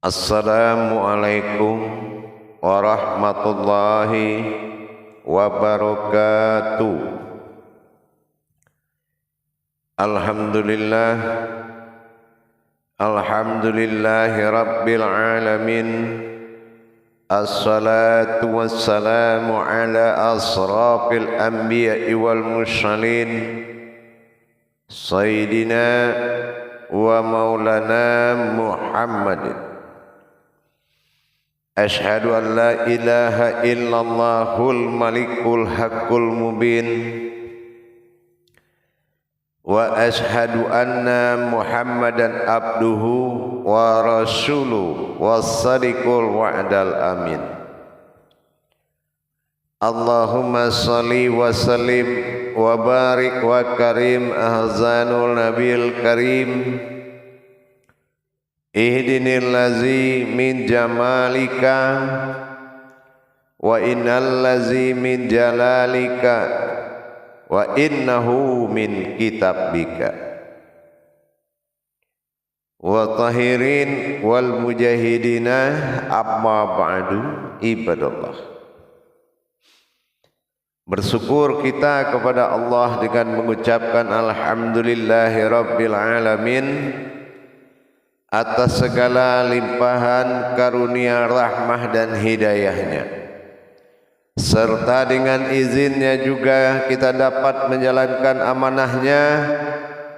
Assalamualaikum warahmatullahi wabarakatuh. Alhamdulillah, alhamdulillahi rabbil alamin. Assalatu wassalamu ala asrafil anbiya'i wal mursalin, sayyidina wa maulana Muhammadin. Ashhadu an la ilaha illallahul malikul haqqul mubin, wa ashhadu anna Muhammadan abduhu wa rasuluhu was-sadiqul wa'dal amin. Allahumma salli wa sallim wa barik wa karim ahzanul nabil karim. Ihdinil lazi min jamalika wa innal lazi min jalalika wa innahu min kitabika. Wa tahirin wal mujahidina amma ba'du ibadallah. Bersyukur kita kepada Allah dengan mengucapkan alhamdulillahi rabbil alamin atas segala limpahan karunia rahmah dan hidayahnya, serta dengan izinnya juga kita dapat menjalankan amanahnya,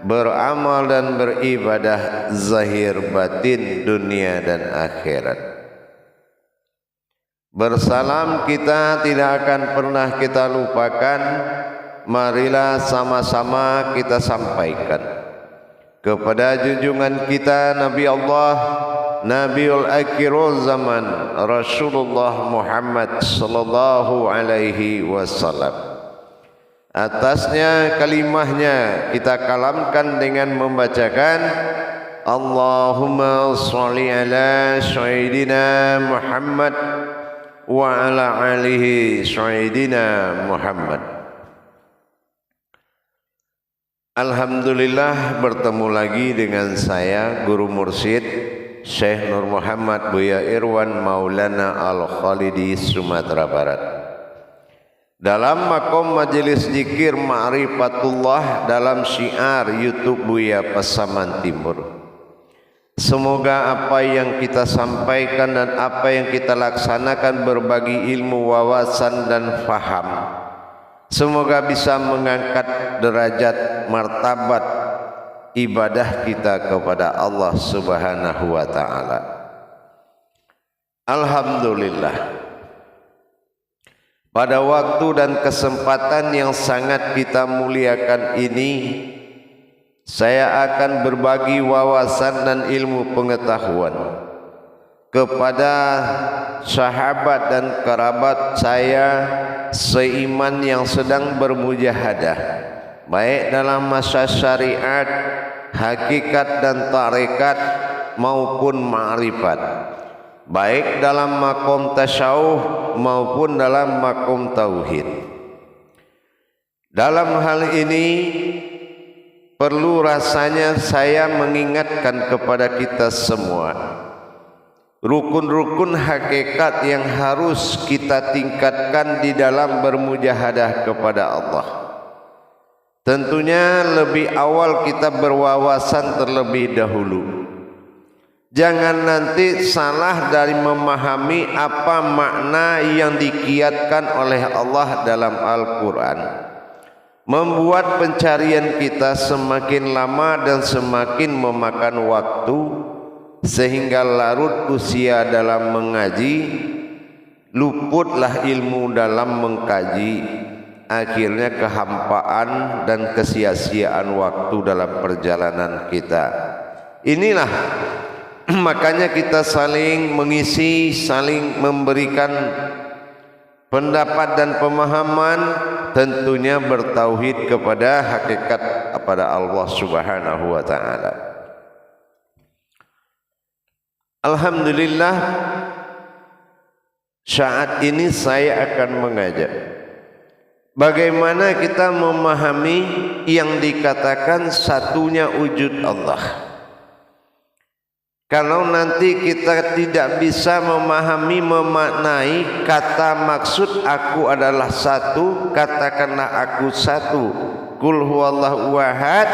beramal dan beribadah zahir batin dunia dan akhirat. Bersalam kita tidak akan pernah kita lupakan. Marilah sama-sama kita sampaikan kepada junjungan kita Nabi Allah, Nabiul Akhirul Zaman, Rasulullah Muhammad sallallahu alaihi wasallam. Atasnya kalimahnya kita kalamkan dengan membacakan Allahumma sholli ala sayyidina Muhammad wa ala alihi sayyidina Muhammad. Alhamdulillah, bertemu lagi dengan saya Guru Mursyid Syekh Nur Muhammad Buya Irwan Maulana Al-Khalidi, Sumatera Barat, dalam makom majelis zikir Ma'rifatullah dalam syiar YouTube Buya Pasaman Timur. Semoga apa yang kita sampaikan dan apa yang kita laksanakan berbagi ilmu, wawasan dan faham, semoga bisa mengangkat derajat martabat ibadah kita kepada Allah Subhanahu wa ta'ala. Alhamdulillah, pada waktu dan kesempatan yang sangat kita muliakan ini, saya akan berbagi wawasan dan ilmu pengetahuan kepada sahabat dan kerabat saya seiman yang sedang bermujahadah, baik dalam masa syariat, hakikat dan tarekat maupun ma'rifat, baik dalam makom tasyawuh maupun dalam makom tauhid. Dalam hal ini perlu rasanya saya mengingatkan kepada kita semua rukun-rukun hakikat yang harus kita tingkatkan di dalam bermujahadah kepada Allah. Tentunya lebih awal kita berwawasan terlebih dahulu. Jangan nanti salah dari memahami apa makna yang dikiatkan oleh Allah dalam Al-Quran, membuat pencarian kita semakin lama dan semakin memakan waktu, sehingga larut usia dalam mengaji, luputlah ilmu dalam mengkaji, akhirnya kehampaan dan kesia-siaan waktu dalam perjalanan kita. Inilah makanya kita saling mengisi, saling memberikan pendapat dan pemahaman, tentunya bertauhid kepada hakikat kepada Allah Subhanahu wa ta'ala. Alhamdulillah, saat ini saya akan mengajak bagaimana kita memahami yang dikatakan satunya wujud Allah. Kalau nanti kita tidak bisa memahami, memaknai kata maksud aku adalah satu, katakanlah aku satu, qul huwallahu ahad.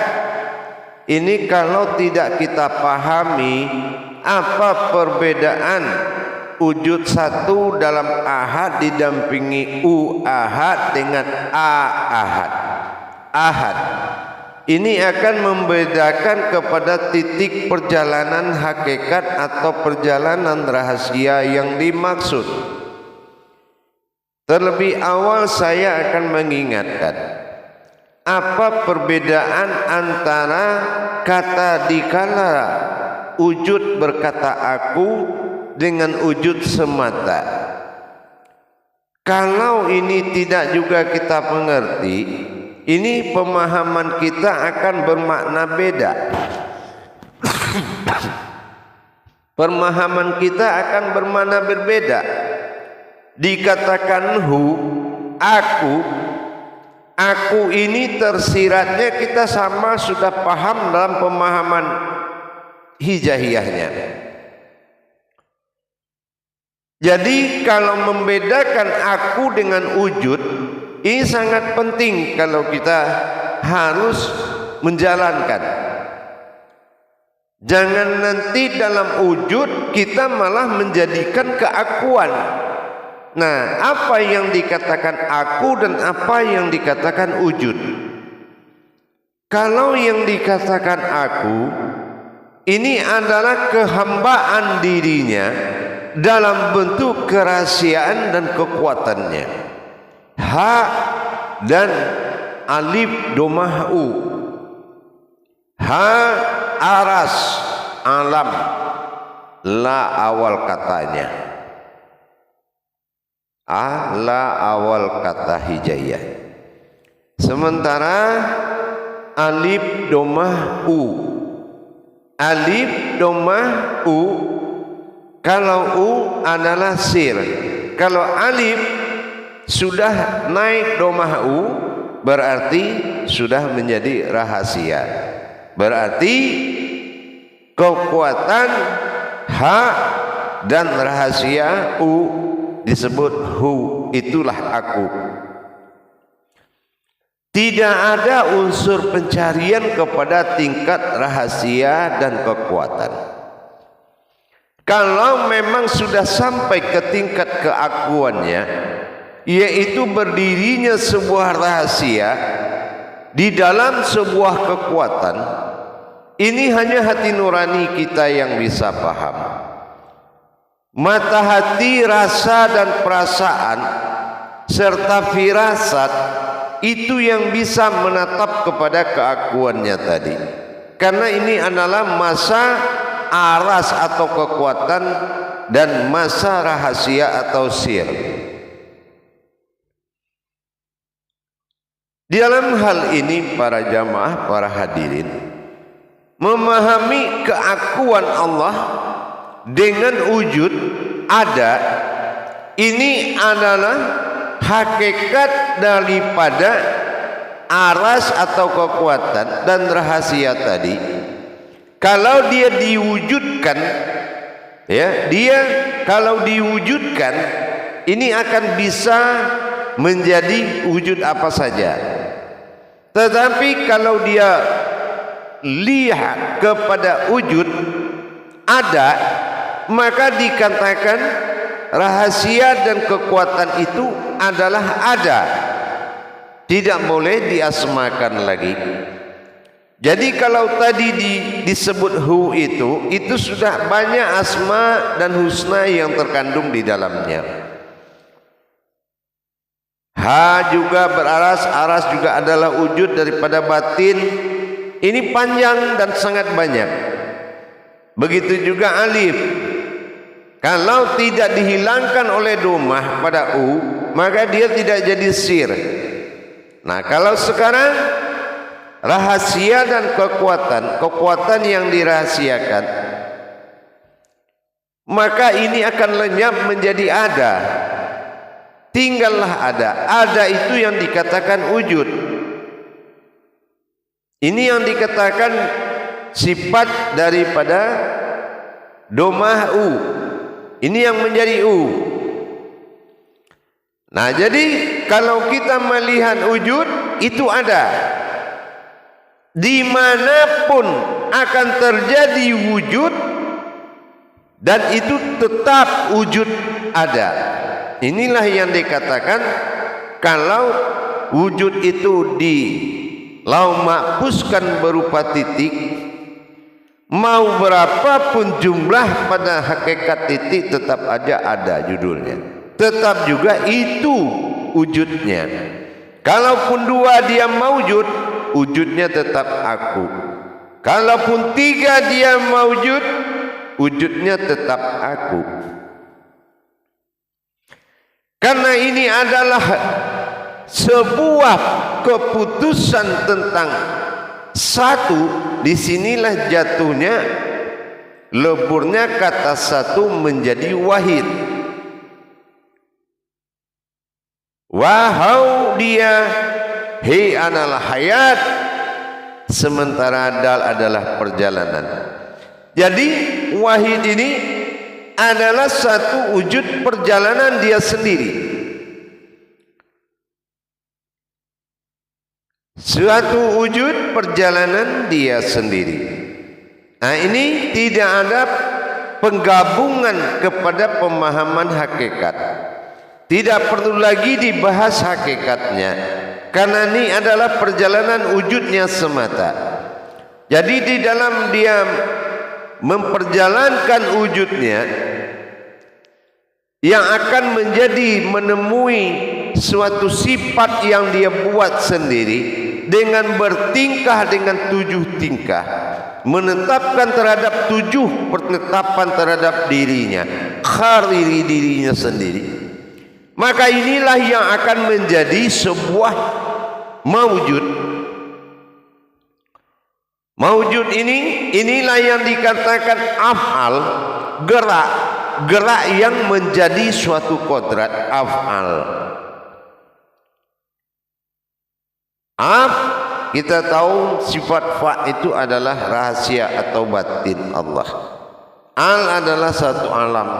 Ini kalau tidak kita pahami apa perbedaan wujud satu dalam ahad didampingi ahad dengan ahad. Ahad ini akan membedakan kepada titik perjalanan hakikat atau perjalanan rahasia yang dimaksud. Terlebih awal saya akan mengingatkan apa perbedaan antara kata dikala wujud berkata aku dengan wujud semata. Kalau ini tidak juga kita mengerti, ini pemahaman kita akan bermakna beda. Pemahaman kita akan bermakna berbeda. Dikatakan aku ini tersiratnya kita sama sudah paham dalam pemahaman hijaiyahnya. Jadi kalau membedakan aku dengan wujud, ini sangat penting kalau kita harus menjalankan. Jangan nanti dalam wujud kita malah menjadikan keakuan. Nah, apa yang dikatakan aku dan apa yang dikatakan wujud? Kalau yang dikatakan aku, ini adalah kehambaan dirinya dalam bentuk kerahasiaan dan kekuatannya. Ha dan alif domah u. Ha aras alam, la awal katanya. La awal kata hijaiyah. Sementara alif domah u. Alif domah u, kalau u adalah sir. Kalau alif sudah naik domah u, berarti sudah menjadi rahasia. Berarti kekuatan ha dan rahasia u disebut hu, itulah aku. Tidak ada unsur pencarian kepada tingkat rahasia dan kekuatan. Kalau memang sudah sampai ke tingkat keakuannya, yaitu berdirinya sebuah rahasia di dalam sebuah kekuatan, ini hanya hati nurani kita yang bisa paham. Mata hati, rasa dan perasaan serta firasat itu yang bisa menatap kepada keakuannya tadi. Karena ini adalah masa aras atau kekuatan dan masa rahasia atau sir. Di dalam hal ini para jamaah, para hadirin, memahami keakuan Allah dengan wujud ada, ini adalah hakikat daripada aras atau kekuatan dan rahasia tadi. Kalau dia diwujudkan, ya, dia kalau diwujudkan ini akan bisa menjadi wujud apa saja. Tetapi kalau dia lihat kepada wujud ada, maka dikatakan rahasia dan kekuatan itu adalah ada, tidak boleh diasmakan lagi. Jadi kalau tadi disebut hu itu sudah banyak asma dan husna yang terkandung di dalamnya. Ha juga beraras, aras juga adalah wujud daripada batin. Ini panjang dan sangat banyak. Begitu juga alif. Kalau tidak dihilangkan oleh domah pada u, maka dia tidak jadi sir. Nah, kalau sekarang rahasia dan kekuatan yang dirahasiakan, maka ini akan lenyap menjadi ada. Tinggallah ada. Ada itu yang dikatakan wujud. Ini yang dikatakan sifat daripada domah u. Ini yang menjadi u. Nah, jadi kalau kita melihat wujud itu ada. Dimanapun akan terjadi wujud dan itu tetap wujud ada. Inilah yang dikatakan kalau wujud itu di lau mahfuzkan berupa titik, mau berapapun jumlah pada hakikat titik tetap aja ada judulnya, tetap juga itu wujudnya. Kalaupun dua dia maujud, wujudnya tetap aku. Kalaupun tiga dia maujud, wujudnya tetap aku. Karena ini adalah sebuah keputusan tentang satu. Disinilah jatuhnya leburnya kata satu menjadi wahid. Wahau dia, hi adalah hayat, sementara dal adalah perjalanan. Jadi wahid ini adalah satu wujud perjalanan dia sendiri. Suatu wujud perjalanan dia sendiri. Nah, ini tidak ada penggabungan kepada pemahaman hakikat. Tidak perlu lagi dibahas hakikatnya, karena ini adalah perjalanan wujudnya semata. Jadi di dalam dia memperjalankan wujudnya yang akan menjadi menemui suatu sifat yang dia buat sendiri dengan bertingkah dengan 7 tingkah, menetapkan terhadap 7 penetapan terhadap dirinya, khariri dirinya sendiri. Maka inilah yang akan menjadi sebuah maujud. Maujud inilah yang dikatakan af'al, gerak yang menjadi suatu kodrat af'al. Kita tahu sifat fa itu adalah rahasia atau batin Allah. Al adalah satu alam.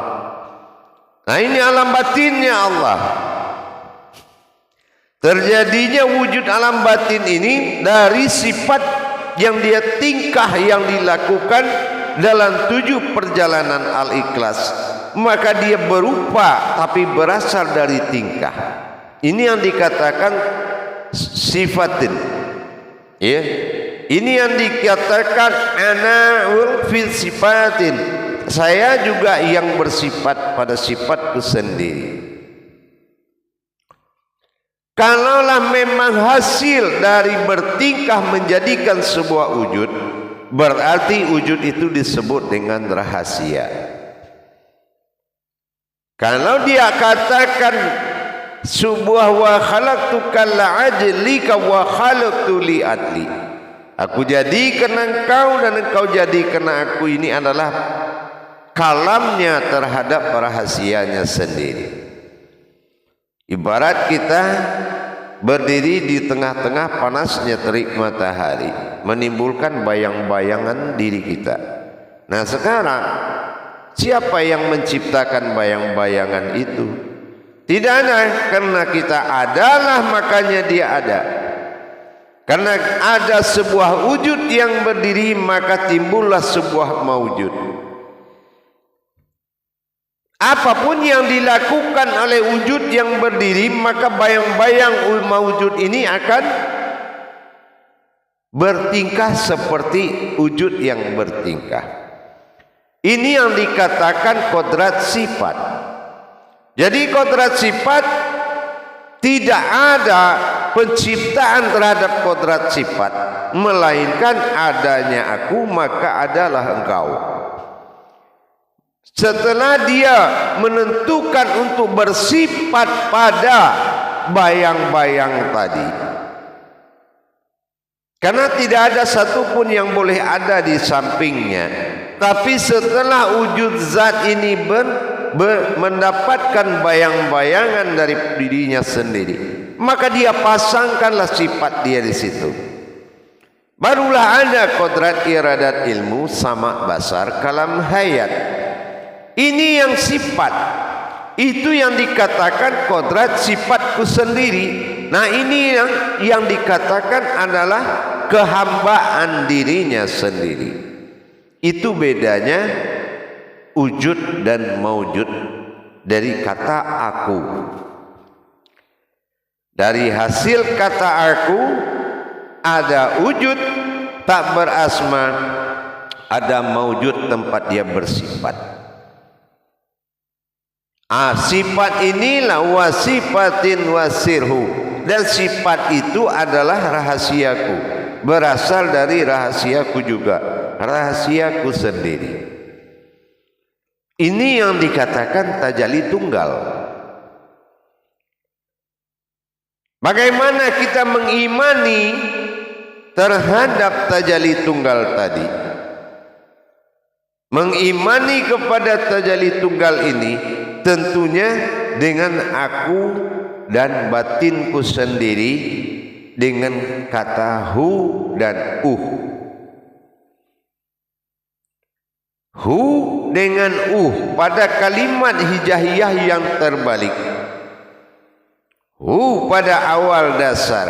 Nah, ini alam batinnya Allah. Terjadinya wujud alam batin ini dari sifat yang dia tingkah yang dilakukan dalam 7 perjalanan al-ikhlas. Maka dia berupa tapi berasal dari tingkah. Ini yang dikatakan sifatin. Ya. Ini yang dikatakan ana fil sifatin. Saya juga yang bersifat pada sifatku sendiri. Kalaulah memang hasil dari bertingkah menjadikan sebuah wujud, berarti wujud itu disebut dengan rahasia. Kalau dia katakan sebuah wa khalaqtuka la'ajlika wa khalaqtu li'adli, aku jadikan engkau dan engkau jadikan aku, ini adalah kalamnya terhadap rahasianya sendiri. Ibarat kita berdiri di tengah-tengah panasnya terik matahari, menimbulkan bayang-bayangan diri kita. Nah, sekarang siapa yang menciptakan bayang-bayangan itu? Tidak ada, karena kita adalah makanya dia ada. Karena ada sebuah wujud yang berdiri, maka timbullah sebuah maujud. Apapun yang dilakukan oleh wujud yang berdiri, maka bayang-bayang maujud ini akan bertingkah seperti wujud yang bertingkah. Ini yang dikatakan kodrat sifat. Jadi kodrat sifat, tidak ada penciptaan terhadap kodrat sifat, melainkan adanya aku maka adalah engkau. Setelah dia menentukan untuk bersifat pada bayang-bayang tadi, karena tidak ada satupun yang boleh ada di sampingnya. Tapi setelah wujud zat ini mendapatkan bayang-bayangan dari dirinya sendiri, maka dia pasangkanlah sifat dia di situ. Barulah ada kodrat iradat ilmu sama basar kalam hayat. Ini yang sifat, itu yang dikatakan kodrat sifatku sendiri. Nah ini yang dikatakan adalah kehambaan dirinya sendiri. Itu bedanya wujud dan maujud dari kata aku. Dari hasil kata aku ada wujud tak berasma, ada maujud tempat dia bersifat. Sifat inilah wasifatin wasirhu, dan sifat itu adalah rahasiaku, berasal dari rahasiaku juga, rahasiaku sendiri. Ini yang dikatakan tajalli tunggal. Bagaimana kita mengimani terhadap tajalli tunggal tadi? Mengimani kepada tajalli tunggal ini tentunya dengan aku dan batinku sendiri, dengan kata hu dan hu dengan pada kalimat hijaiyah yang terbalik. Hu pada awal dasar,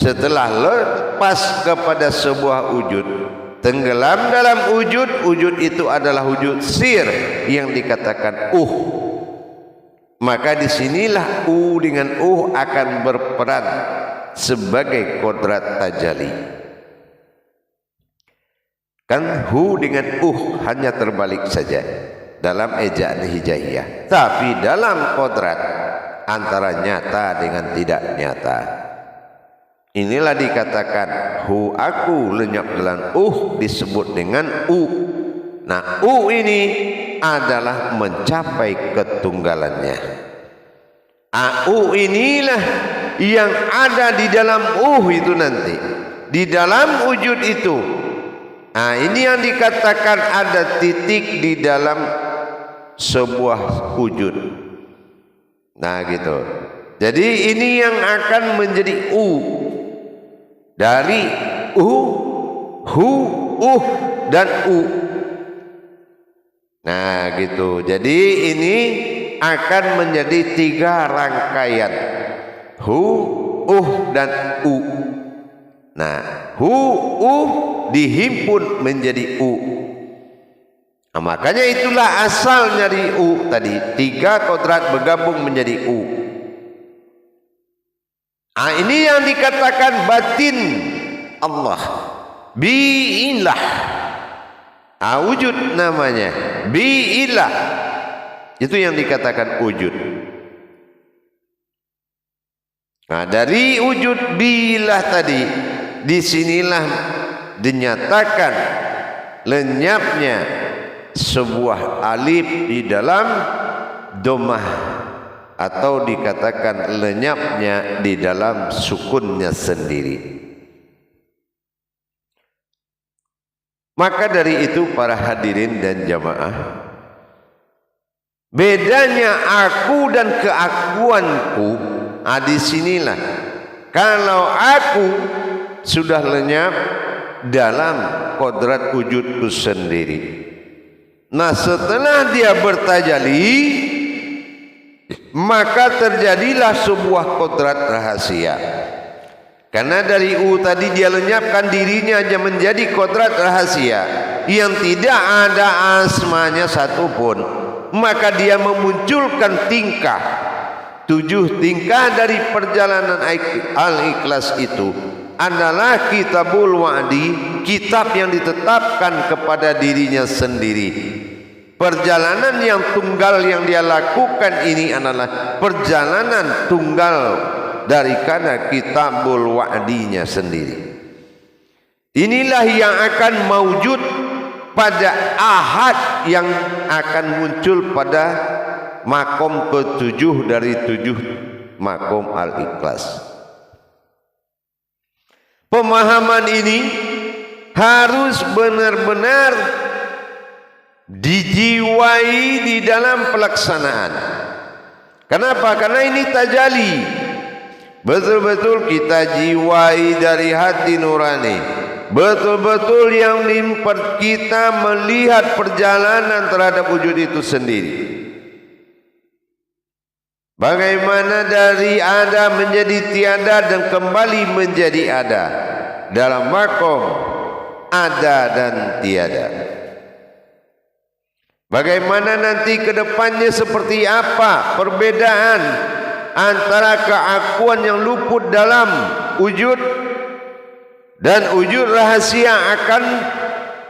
setelah lepas kepada sebuah wujud, tenggelam dalam wujud, wujud itu adalah wujud sir yang dikatakan maka disinilah dengan akan berperan sebagai kodrat tajalli. Kan hu dengan hanya terbalik saja dalam ejaan hijaiyah, tapi dalam kodrat antara nyata dengan tidak nyata. Inilah dikatakan hu aku lenyap dalam disebut dengan Nah ini adalah mencapai ketunggalannya. Inilah yang ada di dalam itu nanti, di dalam wujud itu. Ini yang dikatakan ada titik di dalam sebuah wujud. Nah gitu. Jadi ini yang akan menjadi dari hu, dan Nah gitu. Jadi ini akan menjadi 3 rangkaian, hu, dan Nah hu, dihimpun menjadi Nah, makanya itulah asal dari tadi, 3 kodrat bergabung menjadi ini yang dikatakan batin Allah, bi'ilah. Wujud namanya, bi'ilah. Itu yang dikatakan wujud. Nah, dari wujud bi'ilah tadi, disinilah dinyatakan lenyapnya sebuah alif di dalam domah, atau dikatakan lenyapnya di dalam sukunnya sendiri. Maka dari itu para hadirin dan jamaah, bedanya aku dan keakuanku, disinilah. Kalau aku sudah lenyap dalam kodrat wujudku sendiri, nah setelah dia bertajalli, maka terjadilah sebuah kodrat rahasia. Karena dari tadi dia lenyapkan dirinya aja menjadi kodrat rahasia yang tidak ada asmanya satupun, maka dia memunculkan tingkah. 7 tingkah dari perjalanan al-ikhlas itu adalah kitabul wa'di, kitab yang ditetapkan kepada dirinya sendiri. Perjalanan yang tunggal yang dia lakukan ini adalah perjalanan tunggal dari karena kitabul wa'dinya sendiri. Inilah yang akan maujud pada ahad yang akan muncul pada makom ke-7 dari 7 makom al-ikhlas. Pemahaman ini harus benar-benar dijiwai di dalam pelaksanaan. Kenapa? Karena ini tajalli. Betul-betul kita jiwai dari hati nurani. betul-betul yang kita melihat perjalanan terhadap wujud itu sendiri. Bagaimana dari ada menjadi tiada dan kembali menjadi ada dalam makom ada dan tiada. Bagaimana nanti ke depannya seperti apa perbedaan antara keakuan yang luput dalam wujud dan wujud rahasia akan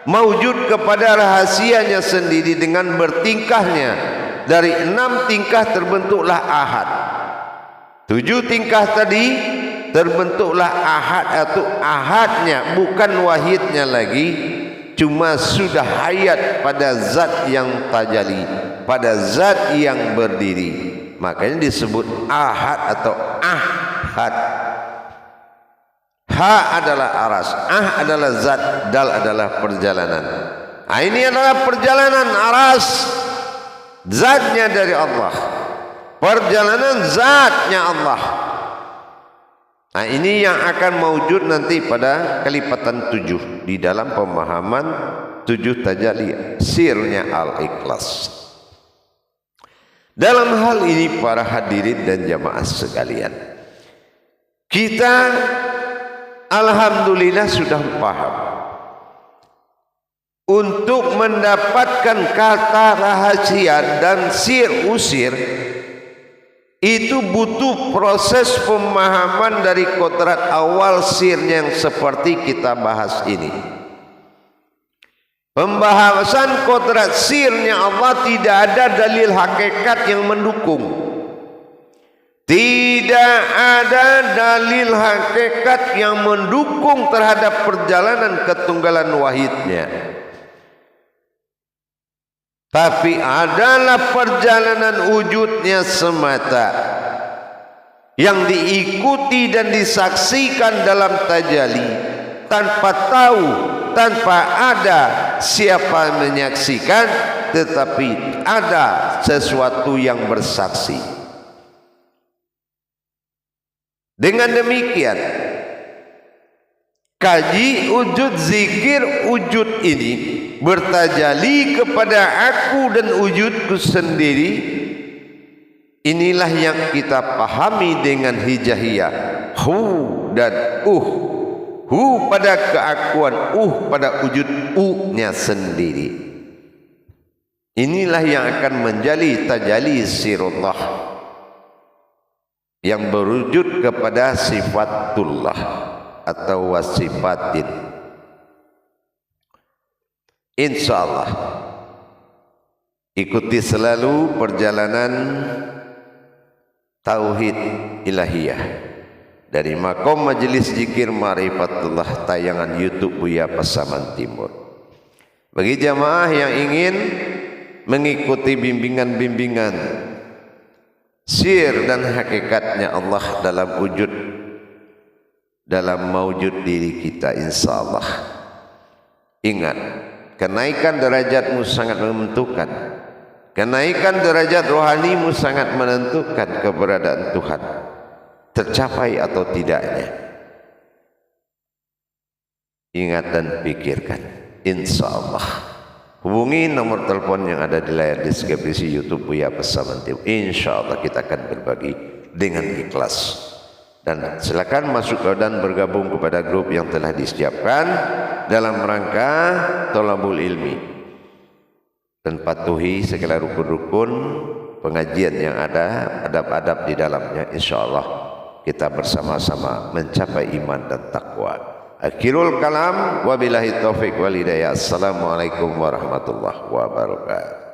mewujud kepada rahasianya sendiri dengan bertingkahnya. Dari 6 tingkah terbentuklah ahad. 7 tingkah tadi terbentuklah ahad atau ahadnya, bukan wahidnya lagi, cuma sudah hayat pada zat yang tajali, pada zat yang berdiri. Makanya disebut ahad atau ahad. Ha adalah aras, ah adalah zat, dal adalah perjalanan. Nah, ini adalah perjalanan aras, zatnya dari Allah, perjalanan zatnya Allah. Nah, ini yang akan mewujud nanti pada kelipatan 7 di dalam pemahaman 7 tajalli sirnya al-ikhlas. Dalam hal ini para hadirin dan jamaah sekalian, kita alhamdulillah sudah paham. Untuk mendapatkan kata rahasia dan sir usir itu butuh proses pemahaman dari kodrat awal sirnya yang seperti kita bahas ini. Pembahasan kodrat sirnya Allah tidak ada dalil hakikat yang mendukung. Tidak ada dalil hakikat yang mendukung terhadap perjalanan ketunggalan wahidnya. Tapi adalah perjalanan wujudnya semata yang diikuti dan disaksikan dalam tajalli tanpa tahu, tanpa ada siapa menyaksikan, tetapi ada sesuatu yang bersaksi. Dengan demikian, kaji wujud zikir wujud ini bertajali kepada aku dan wujudku sendiri. Inilah yang kita pahami dengan hijahiyah, hu dan hu pada keakuan, pada wujud nya sendiri. Inilah yang akan menjadi tajalli sirullah yang berwujud kepada sifatullah atau wasifatin. Insyaallah ikuti selalu perjalanan tauhid ilahiyah dari makom majelis zikir Ma'rifatullah tayangan YouTube Buya Pasaman Timur. Bagi jamaah yang ingin mengikuti bimbingan-bimbingan sir dan hakikatnya Allah dalam wujud, dalam mewujud diri kita, insyaallah, ingat, kenaikan derajatmu sangat menentukan. Kenaikan derajat rohanimu sangat menentukan keberadaan Tuhan, tercapai atau tidaknya. Ingat dan pikirkan, insyaallah. Hubungi nomor telepon yang ada di layar deskripsi YouTube Buya Pasaman Timur. Insyaallah kita akan berbagi dengan ikhlas. Dan silakan masuk dan bergabung kepada grup yang telah disiapkan dalam rangka thalabul ilmi, dan patuhi segala rukun-rukun pengajian yang ada, adab-adab di dalamnya. Insyaallah kita bersama-sama mencapai iman dan takwa. Akhirul kalam, wabillahi taufik wal hidayah. Assalamualaikum warahmatullahi wabarakatuh.